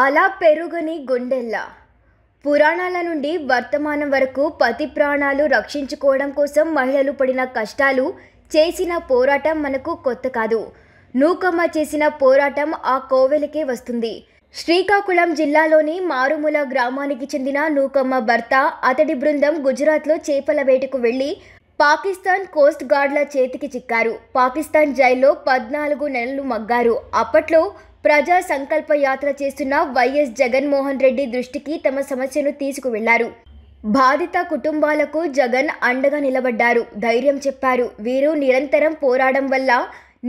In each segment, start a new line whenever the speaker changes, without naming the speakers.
అలా పెరుగని గుండెల్ల పురాణాల నుండి వర్తమానం వరకు పతి ప్రాణాలు రక్షించుకోవడం కోసం మహిళలు పడిన కష్టాలు, చేసిన పోరాటం మనకు కొత్త కాదు. నూకమ్మ చేసిన పోరాటం ఆ కోవెలకే వస్తుంది. శ్రీకాకుళం జిల్లాలోని మారుమూల గ్రామానికి చెందిన నూకమ్మ భర్త, అతడి బృందం గుజరాత్లో చేపల వేటకు వెళ్లి పాకిస్తాన్ కోస్ట్ గార్డ్ల చేతికి చిక్కారు. పాకిస్తాన్ జైల్లో 14 నెలలు మగ్గారు. అప్పట్లో ప్రజా సంకల్ప యాత్ర చేస్తున్న వైఎస్ జగన్మోహన్ రెడ్డి దృష్టికి తమ సమస్యను తీసుకువెళ్లారు. బాధిత కుటుంబాలకు జగన్ అండగా నిలబడ్డారు, ధైర్యం చెప్పారు. వీరు నిరంతరం పోరాడడం వల్ల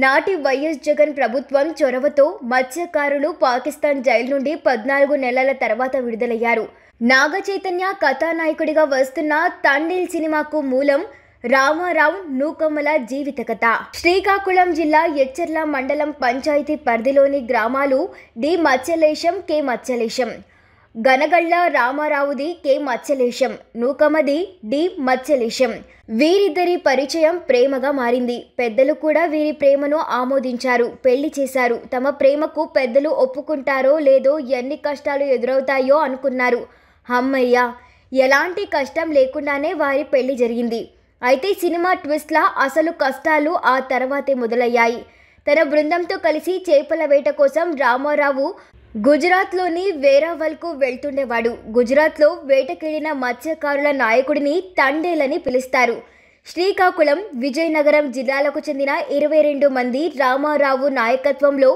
నాటి వైఎస్ జగన్ ప్రభుత్వం చొరవతో మత్స్యకారులు పాకిస్తాన్ జైలు నుండి 14 నెలల తర్వాత విడుదలయ్యారు. నాగ చైతన్య కథానాయకుడిగా వస్తున్న తండేల్ సినిమాకు మూలం రామారావు నూకమ్మల జీవిత కథ. శ్రీకాకుళం జిల్లా ఎచ్చర్ల మండలం పంచాయతీ పరిధిలోని గ్రామాలు డి మత్స్యలేశం, కె మత్స్యలేశం. గనగళ్ల రామారావుది కె మత్స్యలేశం, నూకమ్మది డి మత్స్యలేశం. వీరిద్దరి పరిచయం ప్రేమగా మారింది. పెద్దలు కూడా వీరి ప్రేమను ఆమోదించారు, పెళ్లి చేశారు. తమ ప్రేమకు పెద్దలు ఒప్పుకుంటారో లేదో, ఎన్ని కష్టాలు ఎదురవుతాయో అనుకున్నారు. అమ్మయ్య, ఎలాంటి కష్టం లేకుండానే వారి పెళ్లి జరిగింది. అయితే సినిమా ట్విస్ట్లా అసలు కష్టాలు ఆ తర్వాతే మొదలయ్యాయి. తన బృందంతో కలిసి చేపల వేట కోసం రామారావు గుజరాత్లోని వేరావల్కు వెళ్తుండేవాడు. గుజరాత్లో వేటకెళ్లిన మత్స్యకారుల నాయకుడిని తండేల్ అని పిలుస్తారు. శ్రీకాకుళం, విజయనగరం జిల్లాలకు చెందిన 22 మంది రామారావు నాయకత్వంలో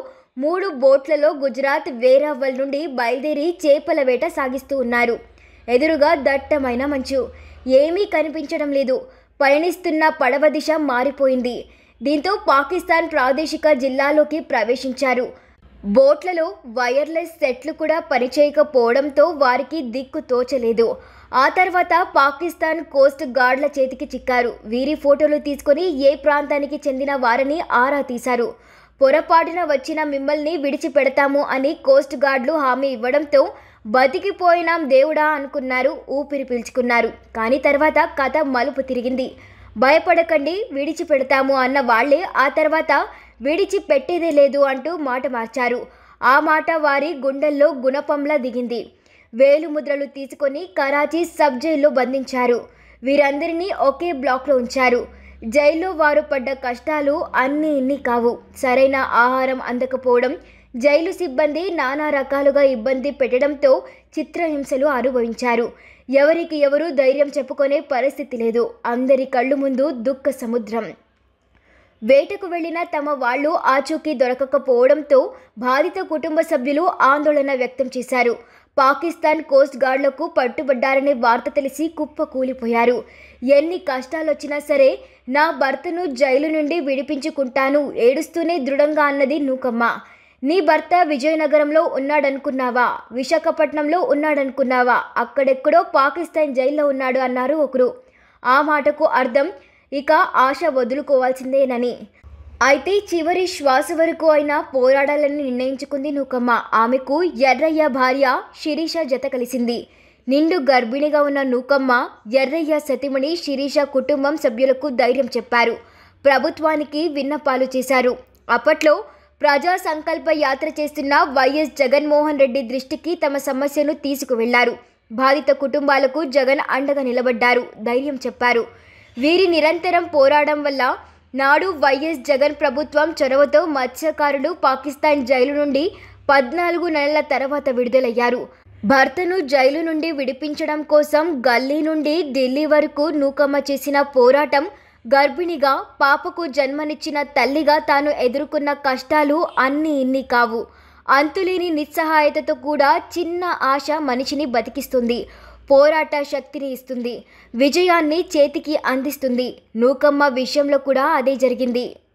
3 బోట్లలో గుజరాత్ వేరావల్ నుండి బయలుదేరి చేపల వేట సాగిస్తూ ఉన్నారు. ఎదురుగా దట్టమైన మంచు, ఏమీ కనిపించడం లేదు. పయనిస్తున్న పడవ దిశ మారిపోయింది. దీంతో పాకిస్తాన్ ప్రాదేశిక జిల్లాలోకి ప్రవేశించారు. బోట్లలో వైర్లెస్ సెట్లు కూడా పనిచేయకపోవడంతో వారికి దిక్కు తోచలేదు. ఆ తర్వాత పాకిస్తాన్ కోస్ట్ గార్డ్ల చేతికి చిక్కారు. వీరి ఫోటోలు తీసుకొని ఏ ప్రాంతానికి చెందిన వారని ఆరా తీశారు. పొరపాటున వచ్చిన మిమ్మల్ని విడిచిపెడతాము అని కోస్ట్ గార్డులు హామీ ఇవ్వడంతో బతికిపోయినాం దేవుడా అనుకున్నారు, ఊపిరి పీల్చుకున్నారు. కానీ తర్వాత కథ మలుపు తిరిగింది. భయపడకండి, విడిచిపెడతాము అన్న వాళ్లే ఆ తర్వాత విడిచిపెట్టేదే లేదు అంటూ మాట మార్చారు. ఆ మాట వారి గుండెల్లో గుణపంలా దిగింది. వేలుముద్రలు తీసుకొని కరాచీ సబ్ జైల్లో బంధించారు. వీరందరినీ ఒకే బ్లాక్లో ఉంచారు. జైల్లో వారు పడ్డ కష్టాలు అన్నీ ఇన్ని కావు. సరైన ఆహారం అందకపోవడం, జైలు సిబ్బంది నానా రకాలుగా ఇబ్బంది పెట్టడంతో చిత్రహింసలు అనుభవించారు. ఎవరికి ఎవరు ధైర్యం చెప్పుకునే పరిస్థితి లేదు. అందరి కళ్ళు ముందు దుఃఖ సముద్రం. వేటకు వెళ్లిన తమ వాళ్లు ఆచూకీ దొరకకపోవడంతో బాధిత కుటుంబ సభ్యులు ఆందోళన వ్యక్తం చేశారు. పాకిస్తాన్ కోస్ట్ గార్డులకు పట్టుబడ్డారనే వార్త తెలిసి కుప్ప కూలిపోయారు. ఎన్ని కష్టాలొచ్చినా సరే నా భర్తను జైలు నుండి విడిపించుకుంటాను, ఏడుస్తూనే దృఢంగా అన్నది నూకమ్మ. నీ భర్త విజయనగరంలో ఉన్నాడనుకున్నావా, విశాఖపట్నంలో ఉన్నాడనుకున్నావా, అక్కడెక్కడో పాకిస్తాన్ జైల్లో ఉన్నాడు అన్నారు ఒకరు. ఆ మాటకు అర్థం ఇక ఆశ వదులుకోవాల్సిందేనని. అయితే చివరి శ్వాస వరకు అయినా పోరాడాలని నిర్ణయించుకుంది నూకమ్మ. ఆమెకు ఎర్రయ్య భార్య శిరీష జత కలిసింది. నిండు గర్భిణిగా ఉన్న నూకమ్మ, ఎర్రయ్య సతీమణి శిరీష కుటుంబం సభ్యులకు ధైర్యం చెప్పారు. ప్రభుత్వానికి విన్నపాలు చేశారు. అప్పట్లో ప్రజా సంకల్ప యాత్ర చేస్తున్న వైఎస్ జగన్మోహన్ రెడ్డి దృష్టికి తమ సమస్యను తీసుకువెళ్లారు. బాధిత కుటుంబాలకు జగన్ అండగా నిలబడ్డారు, ధైర్యం చెప్పారు. వీరి నిరంతరం పోరాటం వల్ల నాడు వైఎస్ జగన్ ప్రభుత్వం చొరవతో మత్స్యకారులు పాకిస్తాన్ జైలు నుండి 14 నెలల తర్వాత విడుదలయ్యారు. భర్తను జైలు నుండి విడిపించడం కోసం గల్లీ నుండి ఢిల్లీ వరకు నూకమ్మ చేసిన పోరాటం, గర్భిణిగా పాపకు జన్మనిచ్చిన తల్లిగా తాను ఎదుర్కొన్న కష్టాలు అన్నీ ఇన్ని కావు. అంతులేని నిస్సహాయతతో కూడా చిన్న ఆశ మనిషిని బతికిస్తుంది, పోరాట శక్తిని ఇస్తుంది, విజయాన్ని చేతికి అందిస్తుంది. నూకమ్మ విషయంలో కూడా అదే జరిగింది.